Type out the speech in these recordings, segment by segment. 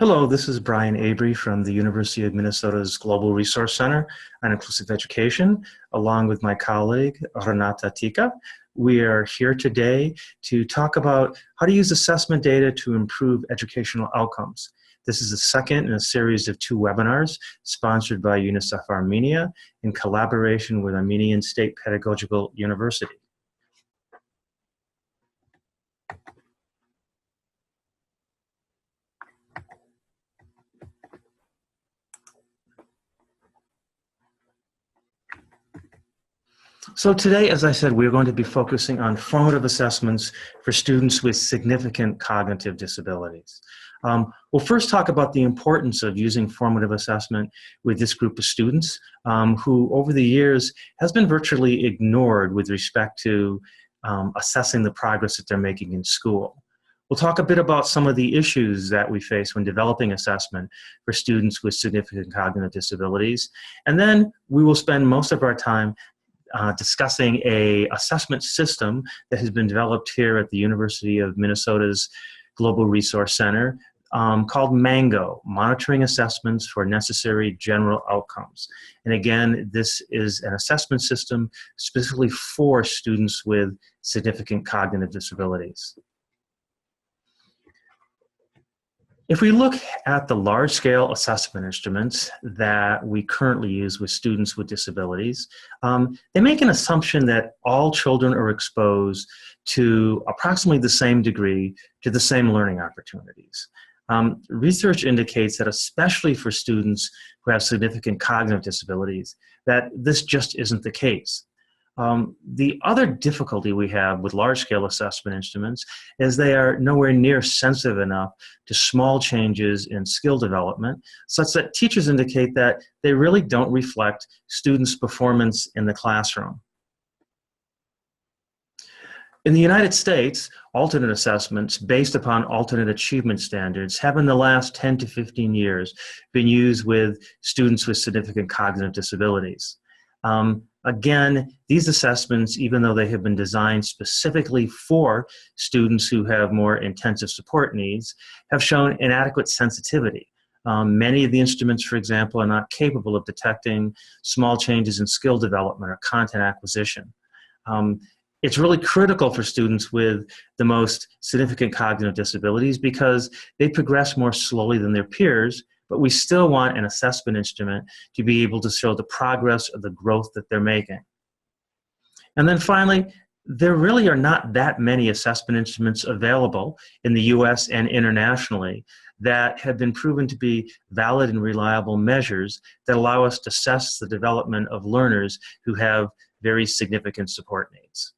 Hello, this is Brian Avery from the University of Minnesota's Global Resource Center on Inclusive Education, along with my colleague, Renata Tika. We are here today to talk about how to use assessment data to improve educational outcomes. This is the second in a series of 2 webinars sponsored by UNICEF Armenia in collaboration with Armenian State Pedagogical University. So today, as I said, we're going to be focusing on formative assessments for students with significant cognitive disabilities. We'll first talk about the importance of using formative assessment with this group of students who over the years has been virtually ignored with respect to assessing the progress that they're making in school. We'll talk a bit about some of the issues that we face when developing assessment for students with significant cognitive disabilities. And then we will spend most of our time discussing an assessment system that has been developed here at the University of Minnesota's Global Resource Center called MANGO, Monitoring Assessments for Necessary General Outcomes. And again, this is an assessment system specifically for students with significant cognitive disabilities. If we look at the large-scale assessment instruments that we currently use with students with disabilities, they make an assumption that all children are exposed to approximately the same degree to the same learning opportunities. Research indicates that especially for students who have significant cognitive disabilities, that this just isn't the case. The other difficulty we have with large-scale assessment instruments is they are nowhere near sensitive enough to small changes in skill development, such that teachers indicate that they really don't reflect students' performance in the classroom. In the United States, alternate assessments based upon alternate achievement standards have in the last 10 to 15 years been used with students with significant cognitive disabilities. Again, these assessments, even though they have been designed specifically for students who have more intensive support needs, have shown inadequate sensitivity. Many of the instruments, for example, are not capable of detecting small changes in skill development or content acquisition. It's really critical for students with the most significant cognitive disabilities because they progress more slowly than their peers, but we still want an assessment instrument to be able to show the progress of the growth that they're making. And then finally, there really are not that many assessment instruments available in the US and internationally that have been proven to be valid and reliable measures that allow us to assess the development of learners who have very significant support needs.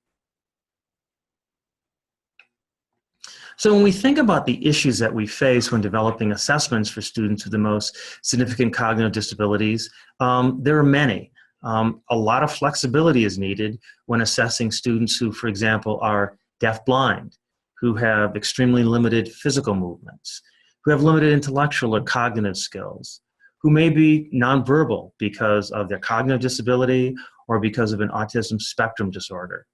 So when we think about the issues that we face when developing assessments for students with the most significant cognitive disabilities, there are many. A lot of flexibility is needed when assessing students who, for example, are deaf-blind, who have extremely limited physical movements, who have limited intellectual or cognitive skills, who may be nonverbal because of their cognitive disability or because of an autism spectrum disorder.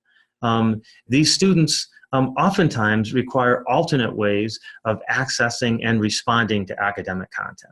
These students oftentimes require alternate ways of accessing and responding to academic content.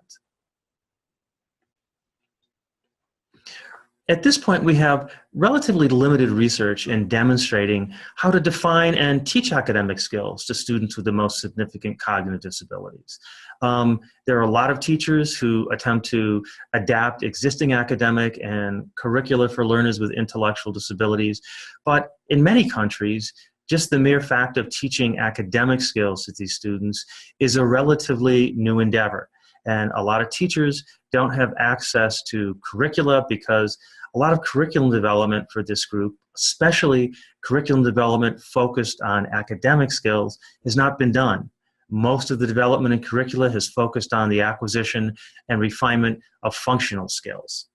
At this point, we have relatively limited research in demonstrating how to define and teach academic skills to students with the most significant cognitive disabilities. There are a lot of teachers who attempt to adapt existing academic and curricula for learners with intellectual disabilities, but in many countries, just the mere fact of teaching academic skills to these students is a relatively new endeavor. And a lot of teachers don't have access to curricula because a lot of curriculum development for this group, especially curriculum development focused on academic skills, has not been done. Most of the development in curricula has focused on the acquisition and refinement of functional skills.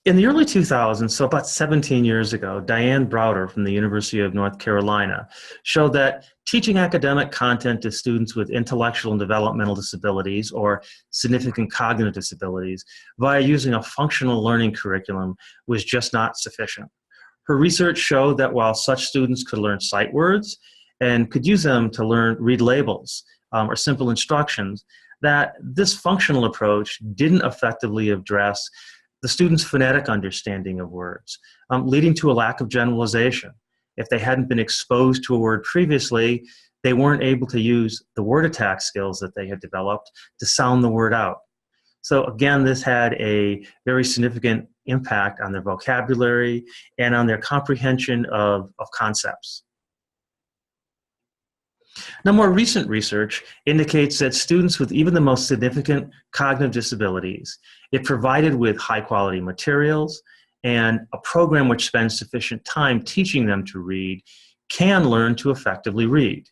In the early 2000s, so about 17 years ago, Diane Browder from the University of North Carolina showed that teaching academic content to students with intellectual and developmental disabilities or significant cognitive disabilities via using a functional learning curriculum was just not sufficient. Her research showed that while such students could learn sight words and could use them to read labels or simple instructions, that this functional approach didn't effectively address the students' phonetic understanding of words, leading to a lack of generalization. If they hadn't been exposed to a word previously, they weren't able to use the word attack skills that they had developed to sound the word out. So again, this had a very significant impact on their vocabulary and on their comprehension of concepts. Now, more recent research indicates that students with even the most significant cognitive disabilities, if provided with high-quality materials and a program which spends sufficient time teaching them to read, can learn to effectively read.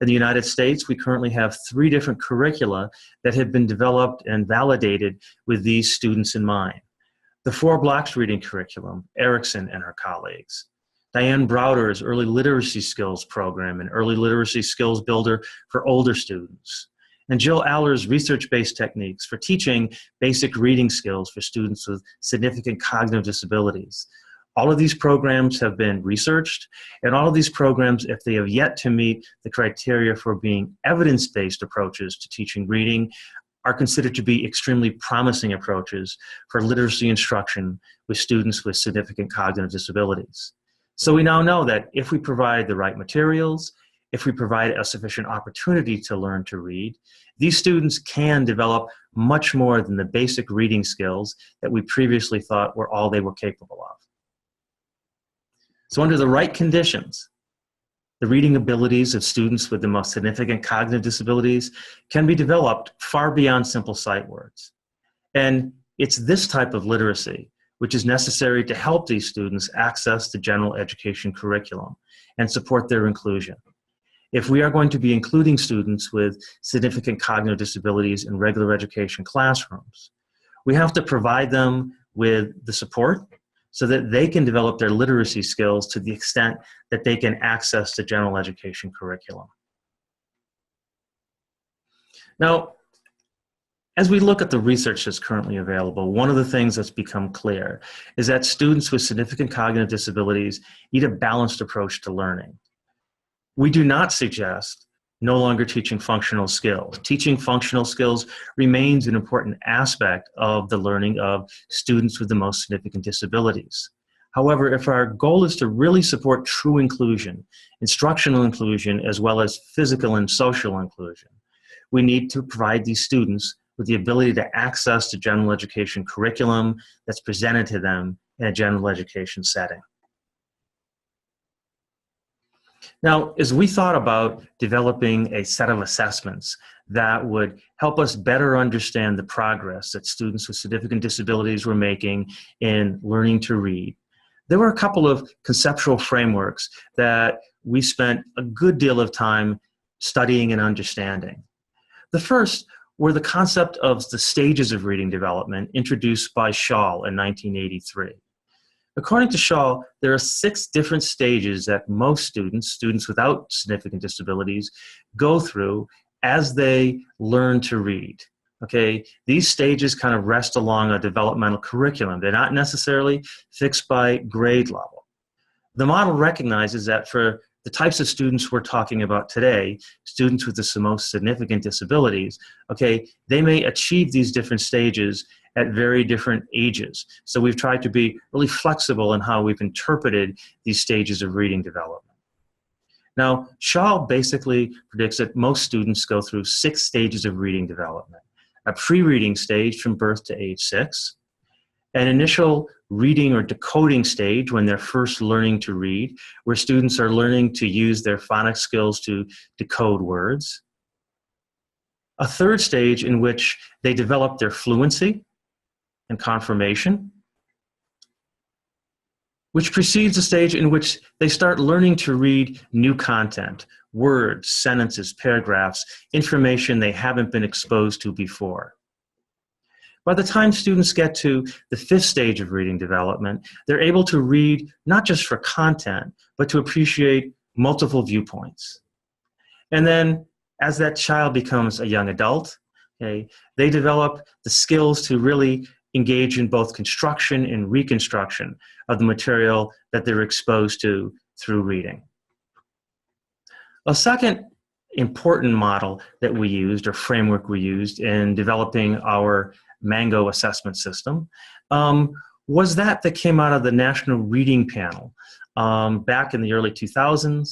In the United States, we currently have 3 different curricula that have been developed and validated with these students in mind. The 4 Blocks reading curriculum, Erickson and her colleagues. Diane Browder's Early Literacy Skills program, an early literacy skills builder for older students. And Jill Aller's research-based techniques for teaching basic reading skills for students with significant cognitive disabilities. All of these programs have been researched, and all of these programs, if they have yet to meet the criteria for being evidence-based approaches to teaching reading, are considered to be extremely promising approaches for literacy instruction with students with significant cognitive disabilities. So we now know that if we provide the right materials, if we provide a sufficient opportunity to learn to read, these students can develop much more than the basic reading skills that we previously thought were all they were capable of. So under the right conditions, the reading abilities of students with the most significant cognitive disabilities can be developed far beyond simple sight words. And it's this type of literacy which is necessary to help these students access the general education curriculum and support their inclusion. If we are going to be including students with significant cognitive disabilities in regular education classrooms, we have to provide them with the support so that they can develop their literacy skills to the extent that they can access the general education curriculum. Now, as we look at the research that's currently available, one of the things that's become clear is that students with significant cognitive disabilities need a balanced approach to learning. We do not suggest no longer teaching functional skills. Teaching functional skills remains an important aspect of the learning of students with the most significant disabilities. However, if our goal is to really support true inclusion, instructional inclusion, as well as physical and social inclusion, we need to provide these students with the ability to access the general education curriculum that's presented to them in a general education setting. Now, as we thought about developing a set of assessments that would help us better understand the progress that students with significant disabilities were making in learning to read, there were a couple of conceptual frameworks that we spent a good deal of time studying and understanding. The first were the concept of the stages of reading development introduced by Shaw in 1983. According to Shaw, there are 6 different stages that most students without significant disabilities, go through as they learn to read. Okay, these stages kind of rest along a developmental curriculum. They're not necessarily fixed by grade level. The model recognizes that for the types of students we're talking about today, students with the most significant disabilities, okay, they may achieve these different stages at very different ages. So we've tried to be really flexible in how we've interpreted these stages of reading development. Now, Shaw basically predicts that most students go through 6 stages of reading development. A pre-reading stage from birth to age 6, an initial reading or decoding stage when they're first learning to read, where students are learning to use their phonics skills to decode words. A third stage in which they develop their fluency and confirmation, which precedes a stage in which they start learning to read new content, words, sentences, paragraphs, information they haven't been exposed to before. By the time students get to the 5th stage of reading development, they're able to read not just for content, but to appreciate multiple viewpoints. And then as that child becomes a young adult, okay, they develop the skills to really engage in both construction and reconstruction of the material that they're exposed to through reading. A second important model that we used, or framework we used in developing our Mango assessment system, was that came out of the National Reading Panel. Back in the early 2000s,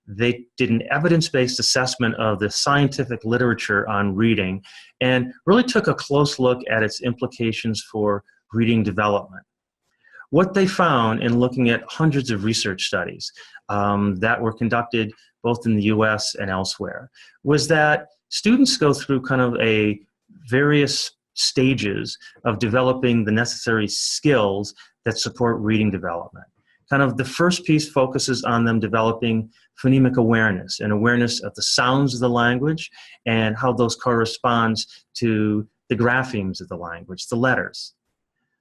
they did an evidence-based assessment of the scientific literature on reading and really took a close look at its implications for reading development. What they found in looking at hundreds of research studies that were conducted both in the US and elsewhere was that students go through kind of a various stages of developing the necessary skills that support reading development. Kind of the first piece focuses on them developing phonemic awareness and awareness of the sounds of the language and how those corresponds to the graphemes of the language, the letters.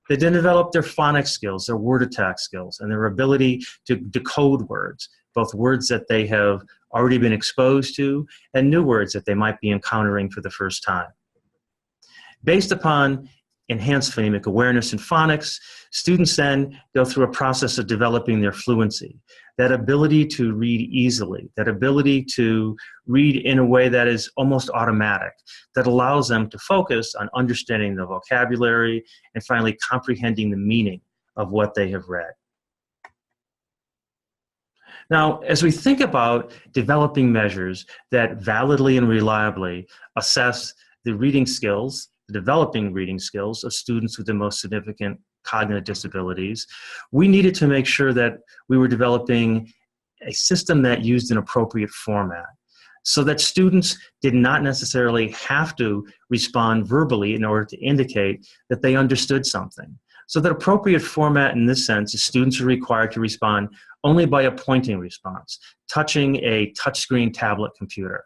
They then develop their phonics skills, their word attack skills, and their ability to decode words, both words that they have already been exposed to and new words that they might be encountering for the first time. Based upon enhanced phonemic awareness and phonics, students then go through a process of developing their fluency, that ability to read easily, that ability to read in a way that is almost automatic, that allows them to focus on understanding the vocabulary and finally comprehending the meaning of what they have read. Now, as we think about developing measures that validly and reliably assess the reading skills, the developing reading skills of students with the most significant cognitive disabilities, we needed to make sure that we were developing a system that used an appropriate format so that students did not necessarily have to respond verbally in order to indicate that they understood something. So that appropriate format in this sense is students are required to respond only by a pointing response, touching a touchscreen tablet computer.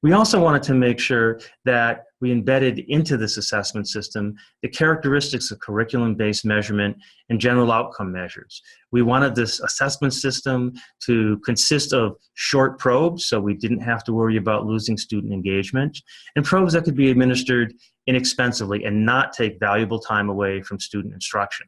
We also wanted to make sure that we embedded into this assessment system the characteristics of curriculum-based measurement and general outcome measures. We wanted this assessment system to consist of short probes, so we didn't have to worry about losing student engagement, and probes that could be administered inexpensively and not take valuable time away from student instruction.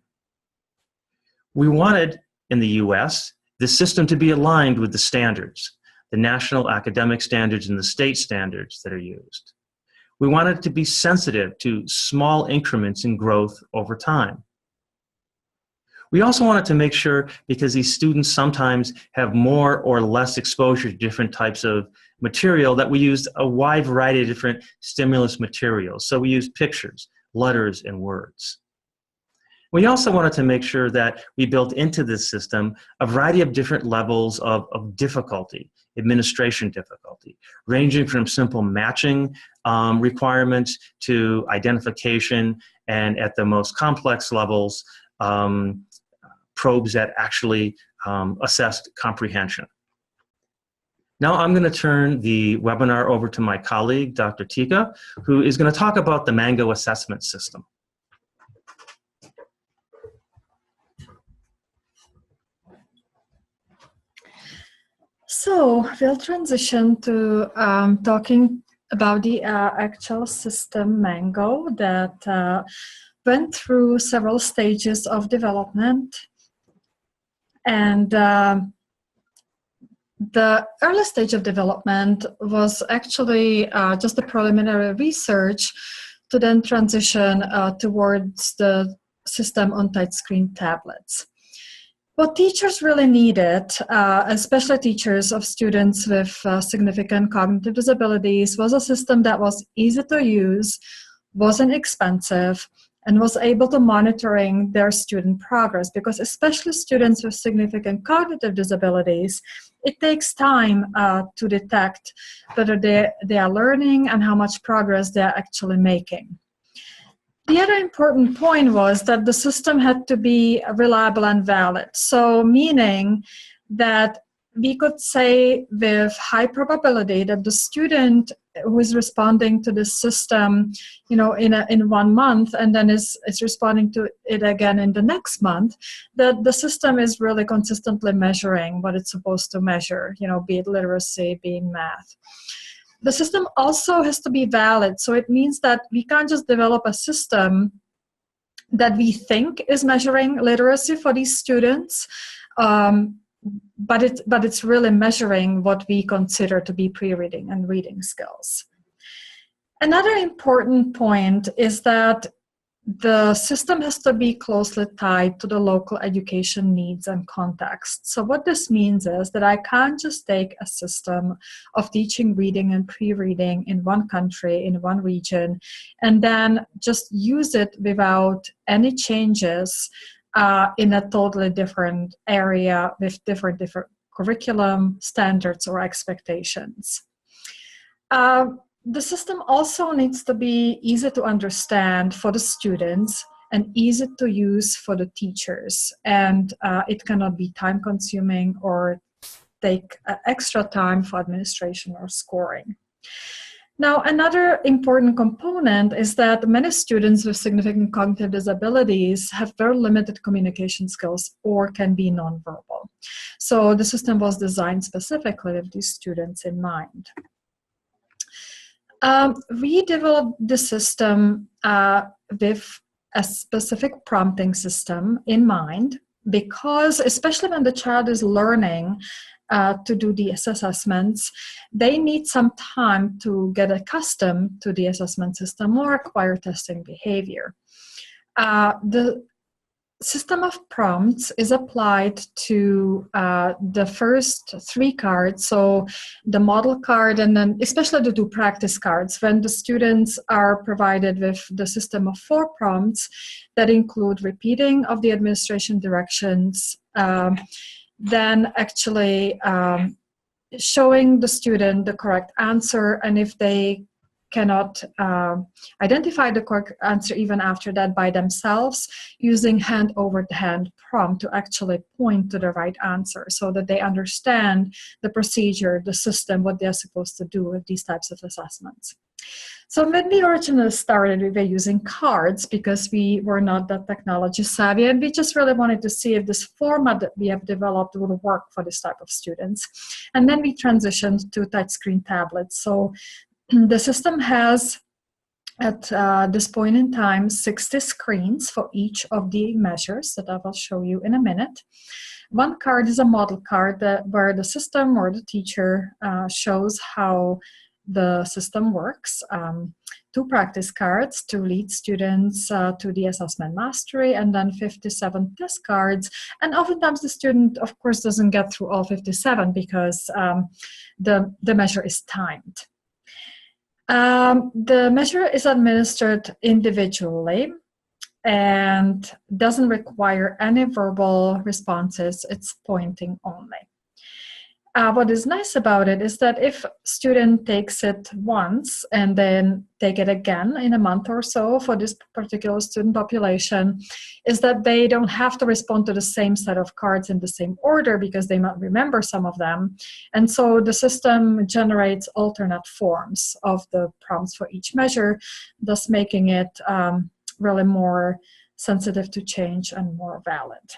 We wanted, in the US, the system to be aligned with the standards, the national academic standards and the state standards that are used. We wanted it to be sensitive to small increments in growth over time. We also wanted to make sure, because these students sometimes have more or less exposure to different types of material, that we used a wide variety of different stimulus materials. So we used pictures, letters, and words. We also wanted to make sure that we built into this system a variety of different levels of difficulty, administration difficulty, ranging from simple matching requirements to identification, and at the most complex levels, probes that actually assessed comprehension. Now I'm going to turn the webinar over to my colleague, Dr. Tika, who is going to talk about the Mango assessment system. So we'll transition to talking about the actual system Mango that went through several stages of development. And the early stage of development was actually just the preliminary research to then transition towards the system on touchscreen tablets. What teachers really needed, especially teachers of students with significant cognitive disabilities, was a system that was easy to use, wasn't expensive, and was able to monitoring their student progress, because especially students with significant cognitive disabilities, it takes time to detect whether they are learning and how much progress they are actually making. The other important point was that the system had to be reliable and valid. So meaning that we could say with high probability that the student who is responding to the system, you know, in 1 month and then is responding to it again in the next month, that the system is really consistently measuring what it's supposed to measure, you know, be it literacy, be it math. The system also has to be valid. So it means that we can't just develop a system that we think is measuring literacy for these students, but it's really measuring what we consider to be pre-reading and reading skills. Another important point is that the system has to be closely tied to the local education needs and context. So what this means is that I can't just take a system of teaching reading and pre-reading in one country, in one region, and then just use it without any changes in a totally different area with different curriculum, standards, or expectations. The system also needs to be easy to understand for the students and easy to use for the teachers. And it cannot be time consuming or take extra time for administration or scoring. Now, another important component is that many students with significant cognitive disabilities have very limited communication skills or can be nonverbal. So the system was designed specifically with these students in mind. We developed the system with a specific prompting system in mind, because especially when the child is learning to do these assessments, they need some time to get accustomed to the assessment system or acquire testing behavior. The system of prompts is applied to the first 3 cards, so the model card and then especially the 2 practice cards. When the students are provided with the system of 4 prompts that include repeating of the administration directions, then actually showing the student the correct answer, and if they cannot identify the correct answer even after that by themselves, using hand over the hand prompt to actually point to the right answer so that they understand the procedure, the system, what they're supposed to do with these types of assessments. So when we originally started, we were using cards because we were not that technology savvy, and we just really wanted to see if this format that we have developed would work for this type of students. And then we transitioned to touchscreen tablets. So the system has, at this point in time, 60 screens for each of the measures that I will show you in a minute. One card is a model card where the system or the teacher shows how the system works. 2 practice cards to lead students to the assessment mastery, and then 57 test cards. And oftentimes the student, of course, doesn't get through all 57 because the measure is timed. The measure is administered individually and doesn't require any verbal responses. It's pointing only. What is nice about it is that if student takes it once and then take it again in a month or so for this particular student population, is that they don't have to respond to the same set of cards in the same order because they might remember some of them. And so the system generates alternate forms of the prompts for each measure, thus making it really more sensitive to change and more valid.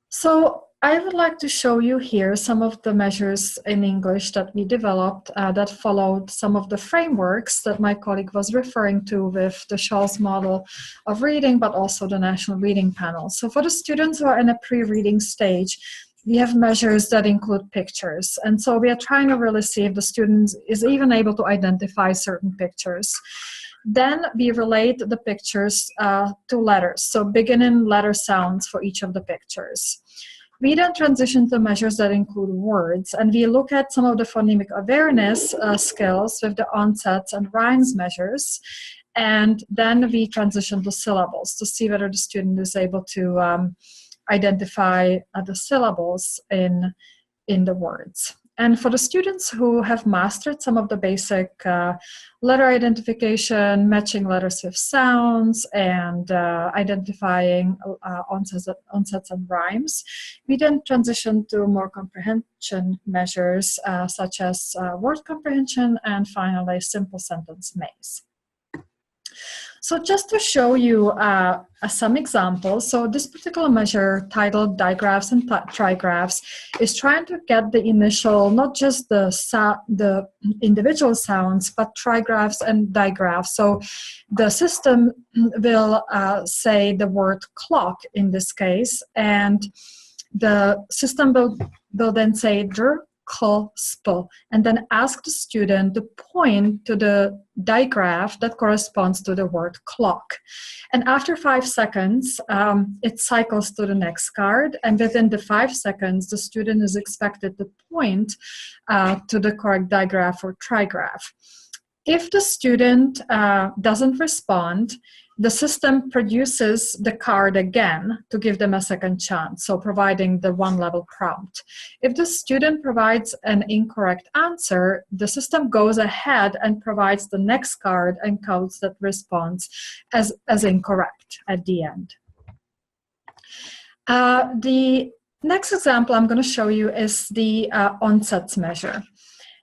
So I would like to show you here some of the measures in English that we developed that followed some of the frameworks that my colleague was referring to with the Shaw's model of reading, but also the National Reading Panel. So for the students who are in a pre-reading stage, we have measures that include pictures. And so we are trying to really see if the student is even able to identify certain pictures. Then we relate the pictures to letters, so beginning letter sounds for each of the pictures. We then transition to measures that include words, and we look at some of the phonemic awareness skills with the onsets and rhymes measures, and then we transition to syllables to see whether the student is able to identify the syllables in the words. And for the students who have mastered some of the basic letter identification, matching letters with sounds, and identifying onsets and rhymes, we then transition to more comprehension measures such as word comprehension and finally simple sentence maze. So just to show you some examples, so this particular measure titled Digraphs and Trigraphs is trying to get the initial, not just the individual sounds, but trigraphs and digraphs. So the system will say the word clock in this case, and the system will then say dr, k, sp, and then ask the student to point to the digraph that corresponds to the word clock. And after 5 seconds, it cycles to the next card, and within the 5 seconds, the student is expected to point to the correct digraph or trigraph. If the student doesn't respond, the system produces the card again to give them a second chance, so providing the one-level prompt. If the student provides an incorrect answer, the system goes ahead and provides the next card and codes that response as incorrect at the end. The next example I'm going to show you is the onsets measure.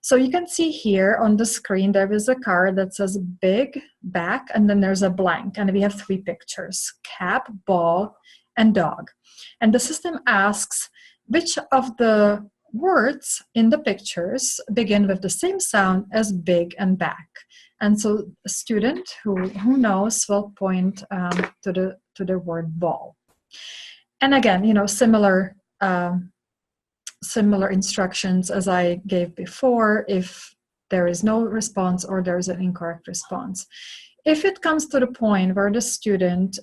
So you can see here on the screen, there is a card that says big, back, and then there's a blank. And we have 3 pictures, cap, ball, and dog. And the system asks which of the words in the pictures begin with the same sound as big and back. And so a student who knows will point to the word ball. And again, you know, similar instructions as I gave before if there is no response or there is an incorrect response. If it comes to the point where the student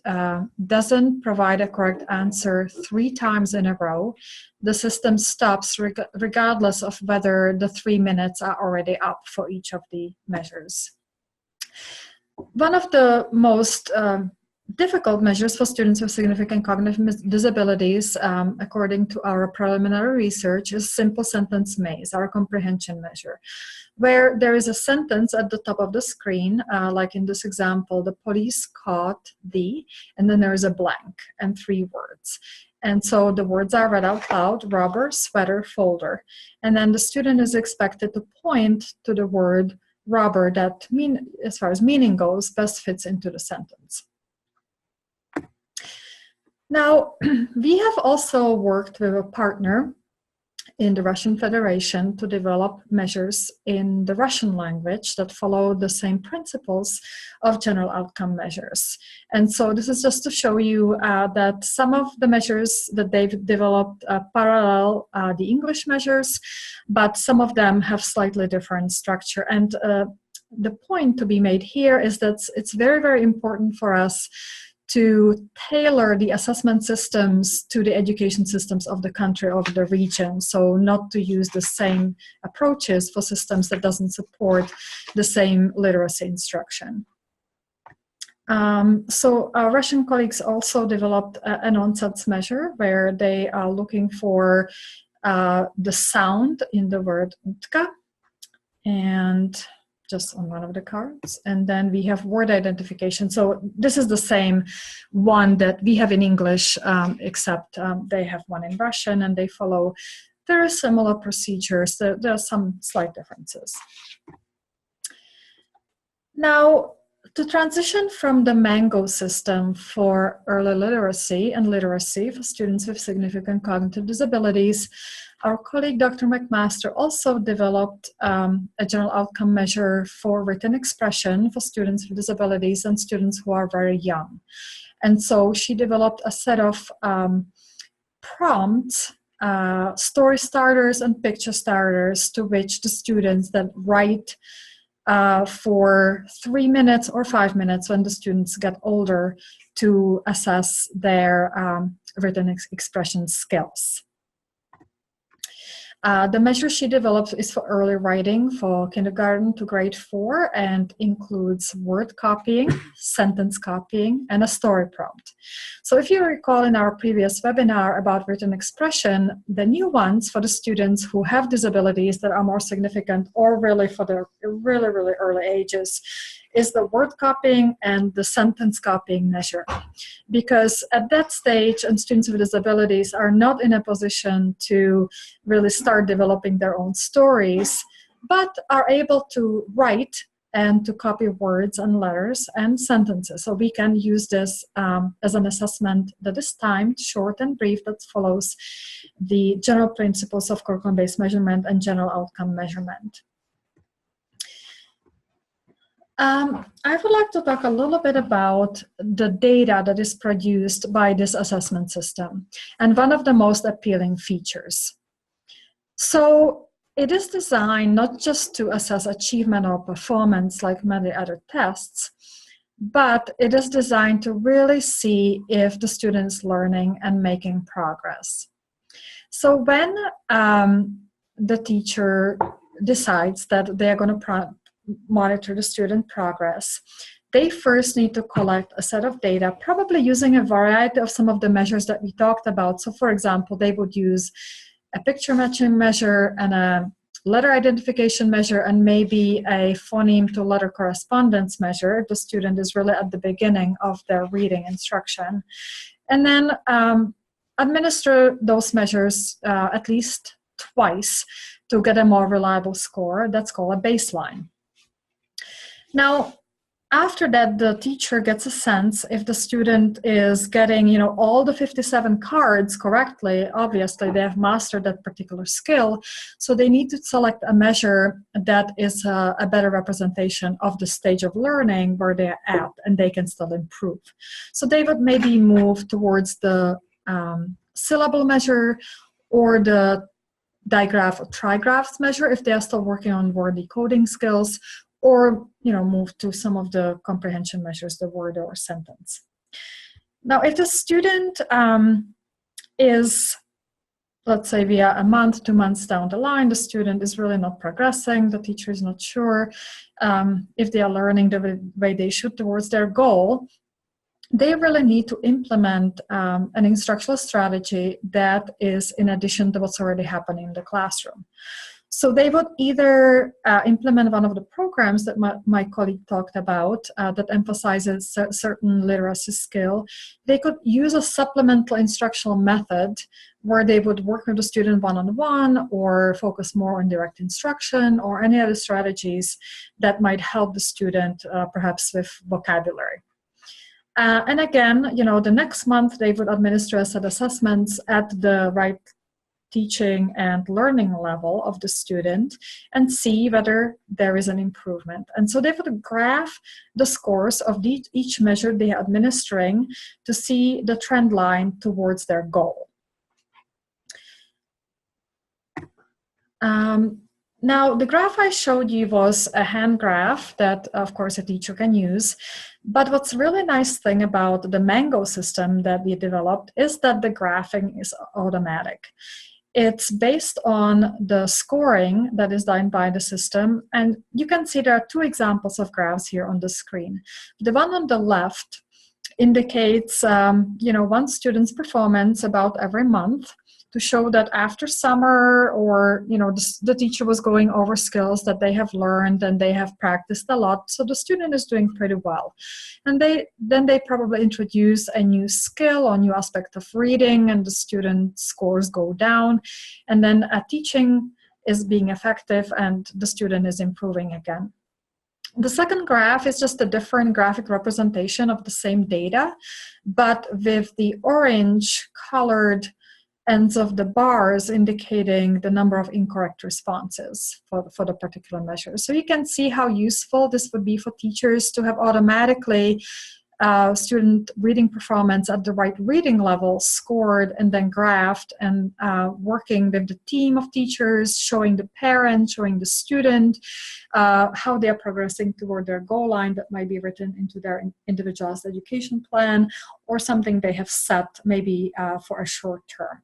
doesn't provide a correct answer 3 times in a row, the system stops regardless of whether the 3 minutes are already up for each of the measures. One of the most difficult measures for students with significant cognitive disabilities, according to our preliminary research, is simple sentence maze, our comprehension measure, where there is a sentence at the top of the screen, like in this example, the police caught the, and then there is a blank and 3 words. And so the words are read out loud: rubber, sweater, folder. And then the student is expected to point to the word rubber that, as far as meaning goes, best fits into the sentence. Now, we have also worked with a partner in the Russian Federation to develop measures in the Russian language that follow the same principles of general outcome measures. And so this is just to show you that some of the measures that they've developed parallel the English measures, but some of them have slightly different structure. And the point to be made here is that it's very, very important for us to tailor the assessment systems to the education systems of the country, of the region. So not to use the same approaches for systems that doesn't support the same literacy instruction. So our Russian colleagues also developed an onsets measure where they are looking for the sound in the word utka, and just on one of the cards. And then we have word identification. So this is the same one that we have in English, except they have one in Russian, and they follow very similar procedures. There are some slight differences. Now, to transition from the Mango system for early literacy and literacy for students with significant cognitive disabilities, our colleague Dr. McMaster also developed a general outcome measure for written expression for students with disabilities and students who are very young. And so she developed a set of prompts, story starters and picture starters, to which the students that write for 3 minutes or 5 minutes when the students get older to assess their written expression skills. The measure she developed is for early writing for kindergarten to grade 4 and includes word copying, sentence copying, and a story prompt. So if you recall in our previous webinar about written expression, the new ones for the students who have disabilities that are more significant, or really for the really, really early ages, is the word copying and the sentence copying measure. Because at that stage, and students with disabilities are not in a position to really start developing their own stories, but are able to write and to copy words and letters and sentences. So we can use this as an assessment that is timed, short and brief, that follows the general principles of curriculum-based measurement and general outcome measurement. I would like to talk a little bit about the data that is produced by this assessment system and one of the most appealing features. So it is designed not just to assess achievement or performance like many other tests, but it is designed to really see if the student is learning and making progress. So when the teacher decides that they're going to monitor the student progress, they first need to collect a set of data, probably using a variety of some of the measures that we talked about. So for example, they would use a picture matching measure and a letter identification measure and maybe a phoneme to letter correspondence measure. The student is really at the beginning of their reading instruction. And then administer those measures at least twice to get a more reliable score. That's called a baseline. Now, after that, the teacher gets a sense if the student is getting, all the 57 cards correctly. Obviously, they have mastered that particular skill, so they need to select a measure that is a better representation of the stage of learning where they're at, and they can still improve. So they would maybe move towards the syllable measure or the digraph or trigraphs measure if they are still working on word decoding skills, or move to some of the comprehension measures, the word or sentence. Now, if the student is, let's say, via a month, 2 months down the line, the student is really not progressing, the teacher is not sure if they are learning the way they should towards their goal, they really need to implement an instructional strategy that is in addition to what's already happening in the classroom. So they would either implement one of the programs that my colleague talked about that emphasizes certain literacy skill. They could use a supplemental instructional method where they would work with the student one-on-one or focus more on direct instruction or any other strategies that might help the student perhaps with vocabulary. And again, the next month they would administer a set of assessments at the right teaching and learning level of the student and see whether there is an improvement. And so they would graph the scores of each measure they are administering to see the trend line towards their goal. Now, the graph I showed you was a hand graph that, of course, a teacher can use. But what's really nice thing about the Mango system that we developed is that the graphing is automatic. It's based on the scoring that is done by the system. And you can see there are two examples of graphs here on the screen. The one on the left indicates, one student's performance about every month, to show that after summer or, the teacher was going over skills that they have learned and they have practiced a lot. So the student is doing pretty well. And then they probably introduce a new skill or new aspect of reading and the student scores go down. And then teaching is being effective and the student is improving again. The second graph is just a different graphic representation of the same data, but with the orange colored ends of the bars indicating the number of incorrect responses for the particular measure. So you can see how useful this would be for teachers to have automatically student reading performance at the right reading level scored and then graphed, and working with the team of teachers, showing the parent, showing the student how they are progressing toward their goal line that might be written into their individualized education plan or something they have set maybe for a short term.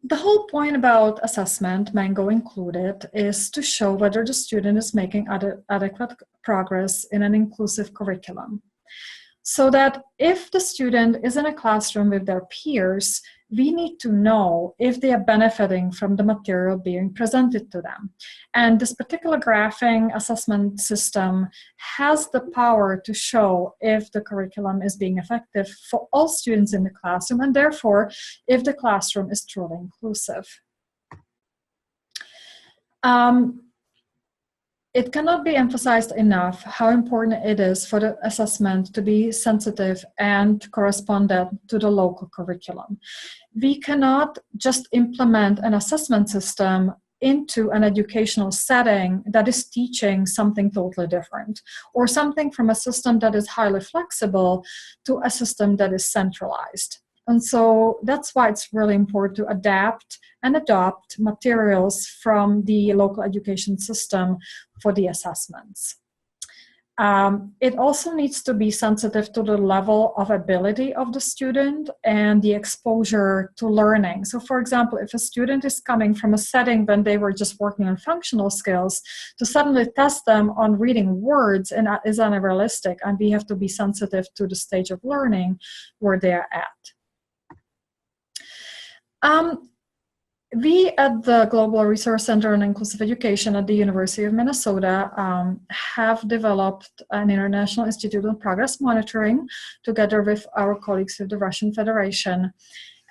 The whole point about assessment, Mango included, is to show whether the student is making adequate progress in an inclusive curriculum. So that if the student is in a classroom with their peers, we need to know if they are benefiting from the material being presented to them. And this particular graphing assessment system has the power to show if the curriculum is being effective for all students in the classroom, and therefore, if the classroom is truly inclusive. It cannot be emphasized enough how important it is for the assessment to be sensitive and correspondent to the local curriculum. We cannot just implement an assessment system into an educational setting that is teaching something totally different, or something from a system that is highly flexible to a system that is centralized. And so that's why it's really important to adapt and adopt materials from the local education system for the assessments. It also needs to be sensitive to the level of ability of the student and the exposure to learning. So for example, if a student is coming from a setting when they were just working on functional skills, to suddenly test them on reading words is unrealistic, and we have to be sensitive to the stage of learning where they are at. We at the Global Resource Center on Inclusive Education at the University of Minnesota have developed an International Institute on Progress Monitoring together with our colleagues of the Russian Federation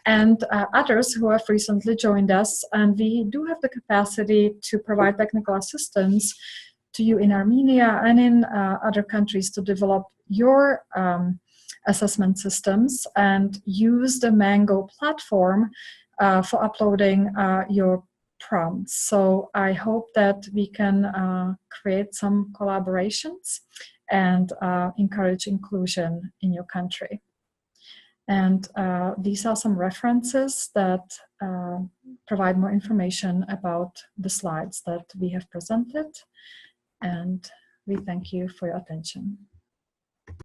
and others who have recently joined us. And we do have the capacity to provide technical assistance to you in Armenia and in other countries to develop your assessment systems and use the Mango platform for uploading your prompts. So I hope that we can create some collaborations and encourage inclusion in your country. And these are some references that provide more information about the slides that we have presented. And we thank you for your attention.